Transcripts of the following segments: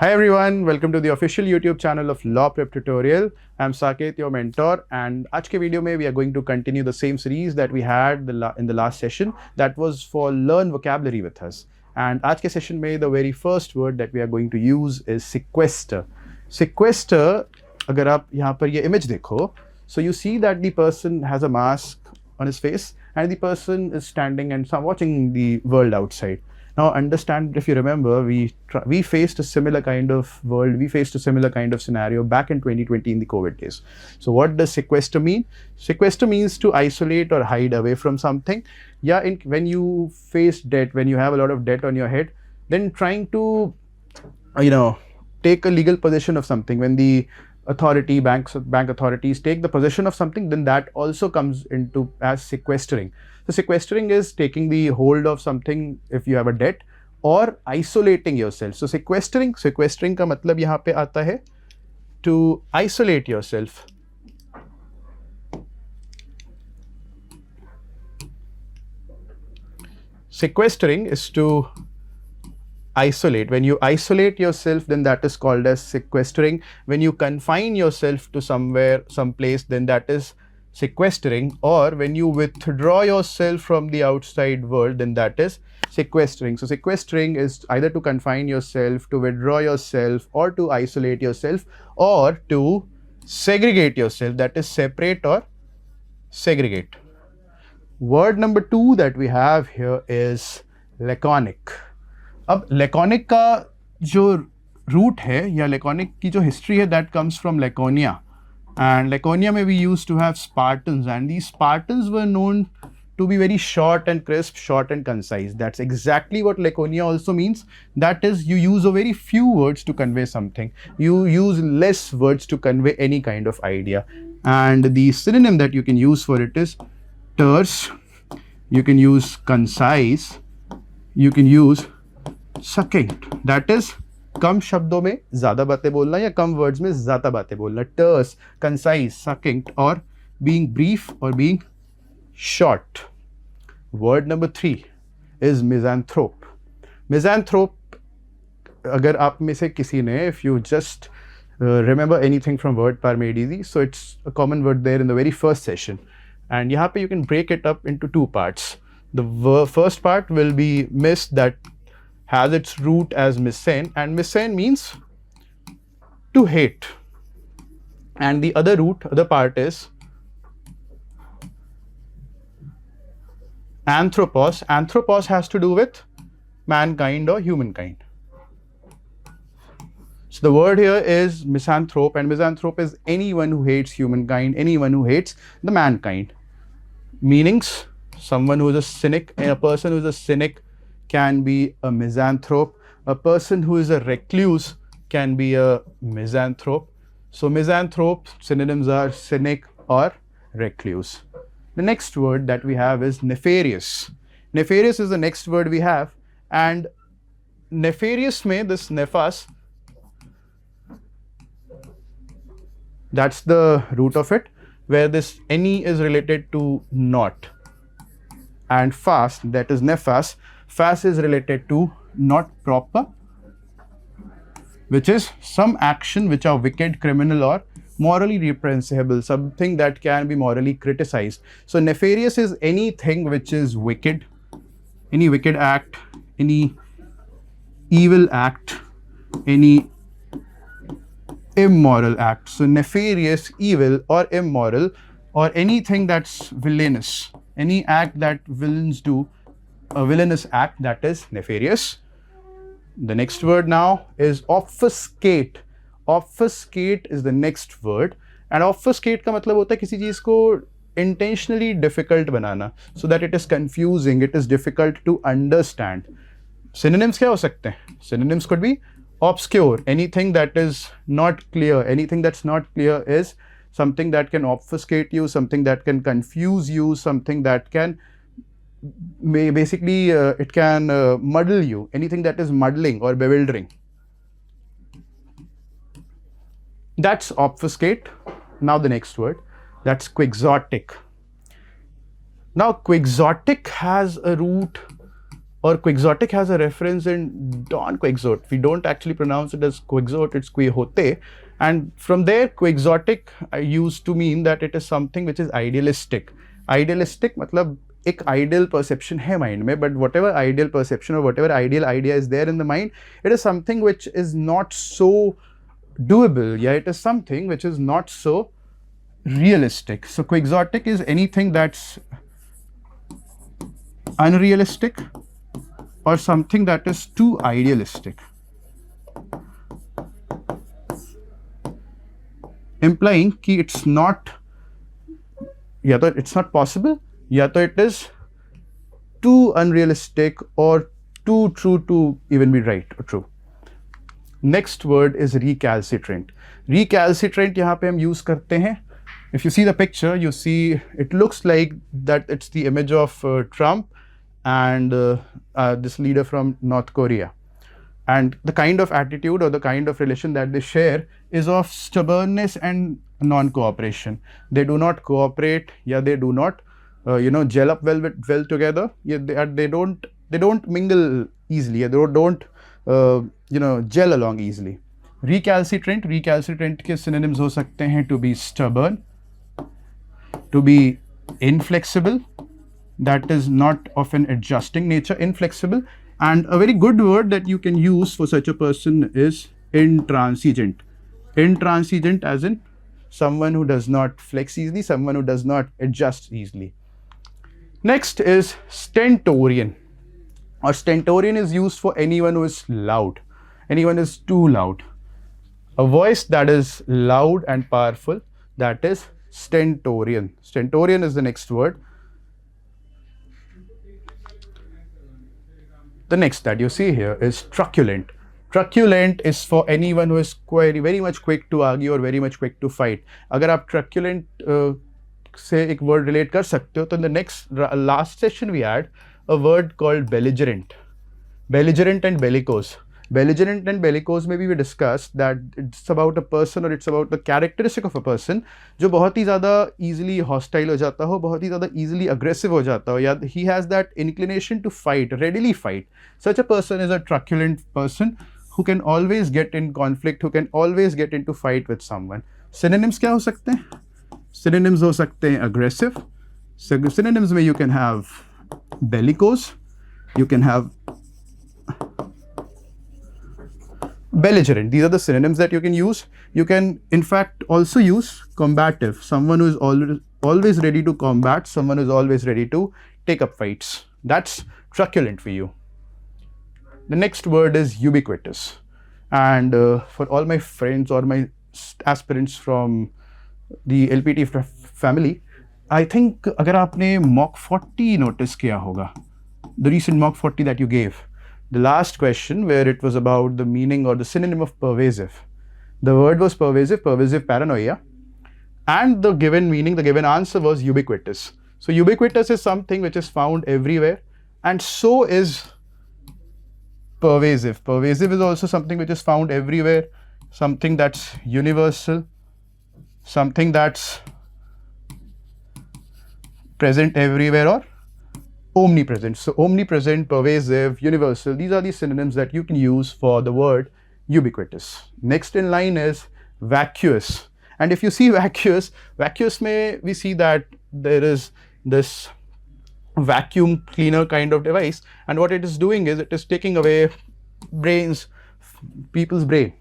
Hi everyone, welcome to the official YouTube channel of Law Prep Tutorial. I'm Saket, your mentor, and आज के video में we are going to continue the same series that we had in the last session, that was for learn vocabulary with us. And आज के session में the very first word that we are going to use is sequester. Sequester, अगर आप यहाँ पर ये image देखो, so you see that the person has a mask on his face and the person is standing and watching the world outside. Now understand, if you remember, we faced a similar kind of world, we faced a similar kind of scenario back in 2020 in the COVID days. So what does sequester mean? Sequester means to isolate or hide away from something. Yeah, when you face debt, when you have a lot of debt on your head, then trying to, take a legal possession of something. When the bank authorities take the possession of something, then that also comes into as sequestering. So sequestering is taking the hold of something if you have a debt or isolating yourself. So sequestering का मतलब यहाँ पे आता है to isolate yourself. Sequestering is to isolate. When you isolate yourself, then that is called as sequestering. When you confine yourself to somewhere, someplace, then that is sequestering. Or when you withdraw yourself from the outside world, then that is sequestering. So sequestering is either to confine yourself, to withdraw yourself, or to isolate yourself, or to segregate yourself, that is separate or segregate. Word number 2 that we have here is laconic. अब laconic का जो root है या laconic की जो history है, that comes from Laconia. And Laconia में we used to have Spartans, and these Spartans were known to be very short and crisp, short and concise. That's exactly what Laconia also means. That is, you use a very few words to convey something. You use less words to convey any kind of idea. And the synonym that you can use for it is terse, you can use concise, you can use succinct. That is, कम शब्दों में ज़्यादा बातें बोलना या कम words में ज़्यादा बातें बोलना. टर्स, कंसाइज, सकिंक्ट, और बीइंग ब्रीफ और being short. Word number 3 is misanthrope. Misanthrope, अगर आप में से किसी ने, if you just remember anything from word par made easy, so it's a common word there in the very first session, and यहाँ पे you can break it up into 2 parts. The first part will be mis, that has its root as miscen, and miscen means to hate, and the other part is anthropos. Anthropos has to do with mankind or humankind. So the word here is misanthrope, and misanthrope is anyone who hates humankind, anyone who hates the mankind. Meanings: someone who is a cynic, and a person who is a cynic can be a misanthrope. A person who is a recluse can be a misanthrope. So misanthrope synonyms are cynic or recluse. The next word that we have is nefarious. Nefarious is the next word we have, and nefarious mein this nefas, that's the root of it, where this any is related to not, and fast, that is nefas. Fast is related to not proper, which is some action which are wicked, criminal, or morally reprehensible, something that can be morally criticized. So nefarious is anything which is wicked, any wicked act, any evil act, any immoral act. So nefarious, evil or immoral, or anything that's villainous, any act that villains do, a villainous act, that is nefarious. The next word now is obfuscate. Obfuscate is the next word, and obfuscate का मतलब होता है किसी चीज़ को intentionally difficult banana, so that it is confusing, it is difficult to understand. Synonyms क्या हो सकते हैं? Synonyms could be obscure, anything that is not clear. Anything that's not clear is something that can obfuscate you, something that can confuse you, something that can basically it can muddle you, anything that is muddling or bewildering. That's obfuscate. Now the next word, that's quixotic. Now quixotic has a root or quixotic has a reference in Don Quixote. We don't actually pronounce it as quixote, it's quixote. And from there, quixotic used to mean that it is something which is idealistic. Idealistic matlab एक ideal perception है mind में, but whatever ideal perception or whatever ideal idea is there in the mind, it is something which is not so doable. Yeah, it is something which is not so realistic. So quixotic is anything that's unrealistic or something that is too idealistic, implying कि it's not, या तो it's not possible, या तो it is too unrealistic or too true to even be right or true. Next word is recalcitrant. Recalcitrant यहाँ पे हम use करते हैं. If you see the picture, you see it looks like that it's the image of Trump and this leader from North Korea. And the kind of attitude or the kind of relation that they share is of stubbornness and non-cooperation. They do not cooperate, yeah, they do not, gel up well together. Yeah, they don't mingle easily. Yeah, they don't, gel along easily. Recalcitrant के synonyms हो सकते हैं to be stubborn, to be inflexible, that is not of an adjusting nature, inflexible. And a very good word that you can use for such a person is intransigent. Intransigent as in someone who does not flex easily, someone who does not adjust easily. Next is stentorian. Or stentorian is used for anyone who is loud. Anyone is too loud. A voice that is loud and powerful, that is stentorian. Stentorian is the next word. The next that you see here is truculent. Truculent is for anyone who is very much quick to argue or very much quick to fight. अगर आप truculent से एक word relate कर सकते हो, तो in the last session we had a word called belligerent. Belligerent and bellicose. Belligerent and bellicose maybe we discussed that it's about a person or it's about the characteristic of a person जो बहुत ही ज़्यादा easily hostile हो जाता हो, बहुत ही ज़्यादा easily aggressive हो जाता हो, या he has that inclination to fight, readily fight. Such a person is a truculent person who can always get in conflict, who can always get into fight with someone. Synonyms क्या हो सकते हैं? Synonyms हो सकते हैं aggressive. Synonyms में you can have bellicose, you can have belligerent. These are the synonyms that you can use. You can in fact also use combative, someone who is always ready to combat, someone who is always ready to take up fights. That's truculent for you. The next word is ubiquitous. And for all my friends or my aspirants from the LPT family, I think अगर आपने mock 40 notice किया होगा, the recent mock 40 that you gave, the last question where it was about the meaning or the synonym of pervasive. The word was pervasive paranoia, and the given meaning, the given answer was ubiquitous. So ubiquitous is something which is found everywhere, and so is pervasive. Pervasive is also something which is found everywhere, something that's universal, something that's present everywhere or omnipresent. So omnipresent, pervasive, universal, these are the synonyms that you can use for the word ubiquitous. Next in line is vacuous. And if you see vacuous mein we see that there is this vacuum cleaner kind of device, and what it is doing is it is taking away people's brain.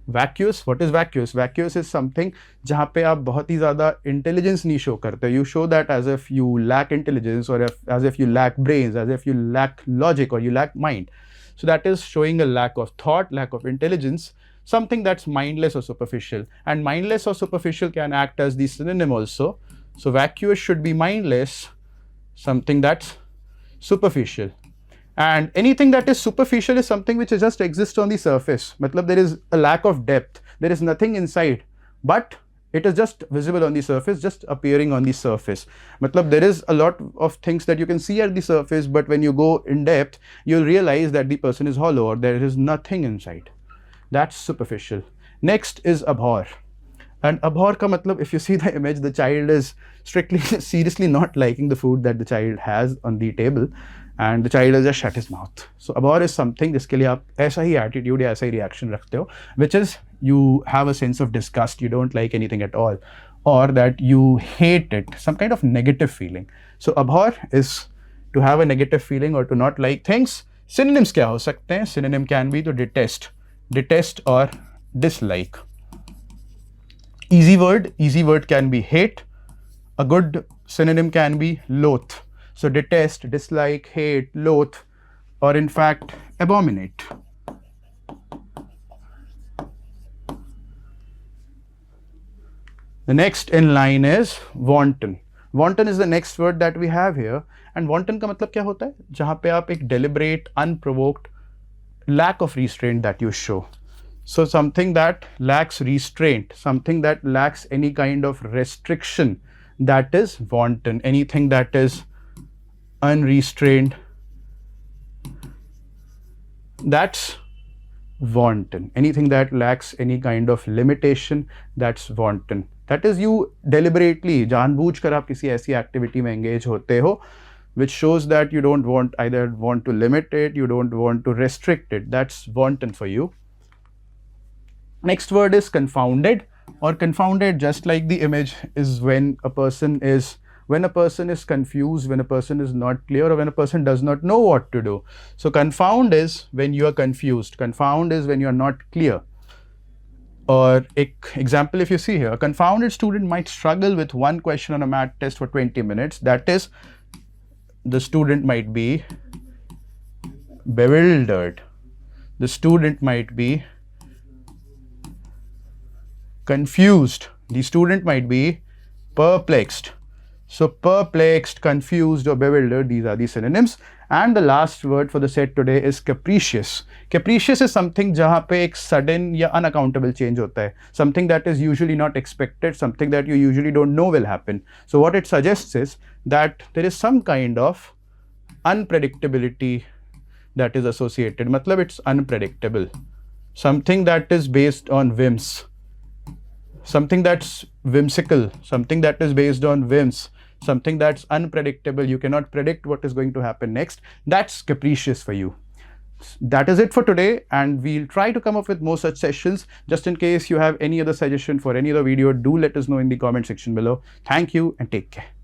Vacuous, what is vacuous? Vacuous is something जहाँ पे आप बहुत ही ज़्यादा intelligence नहीं show करते. You show that as if you lack intelligence, or as if you lack brains, as if you lack logic or you lack mind. So that is showing a lack of thought, lack of intelligence, something that's mindless or superficial. And mindless or superficial can act as the synonym also. So vacuous should be mindless, something that's superficial. And anything that is superficial is something which just exists on the surface. Matlab there is a lack of depth. There is nothing inside, but it is just visible on the surface, just appearing on the surface. Matlab there is a lot of things that you can see at the surface, but when you go in depth, you'll realize that the person is hollow or there is nothing inside. That's superficial. Next is abhor. And abhor ka matlab, if you see the image, the child is strictly, seriously not liking the food that the child has on the table. and the child has just shut his mouth. So abhor is something जिसके लिए आप ऐसा ही attitude या ऐसा ही reaction रखते हो, which is you have a sense of disgust, you don't like anything at all, or that you hate it, some kind of negative feeling. So abhor is to have a negative feeling or to not like things. Synonyms क्या हो सकते हैं? Synonym can be to detest or dislike. Easy word can be hate. A good synonym can be loathe. So detest, dislike, hate, loathe, or in fact abominate. The next in line is wanton. Wanton is the next word that we have here, and wanton का मतलब क्या होता है? जहाँ पे आप एक deliberate, unprovoked lack of restraint that you show. So something that lacks restraint, something that lacks any kind of restriction, that is wanton. Anything that is unrestrained, that's wanton. Anything that lacks any kind of limitation, that's wanton. That is you deliberately, जानबूझकर आप किसी ऐसी activity में engage होते हो which shows that you don't either want to limit it, you don't want to restrict it. That's wanton for you. Next word is confounded, or confounded, just like the image, is when a person is confused, when a person is not clear, or when a person does not know what to do. So confound is when you are confused, confound is when you are not clear. Or example, if you see here, a confounded student might struggle with one question on a math test for 20 minutes. That is, the student might be bewildered. The student might be confused. The student might be perplexed. So perplexed, confused, or bewildered, these are the synonyms. And the last word for the set today is capricious. Capricious is something जहाँ पे एक sudden या unaccountable change होता है. Something that is usually not expected, something that you usually don't know will happen. So what it suggests is that there is some kind of unpredictability that is associated. मतलब it's unpredictable. Something that is based on whims. Something that's whimsical, something that is based on whims, something that's unpredictable, you cannot predict what is going to happen next, that's capricious for you. That is it for today, and we'll try to come up with more such sessions. Just in case you have any other suggestion for any other video, do let us know in the comment section below. Thank you and take care.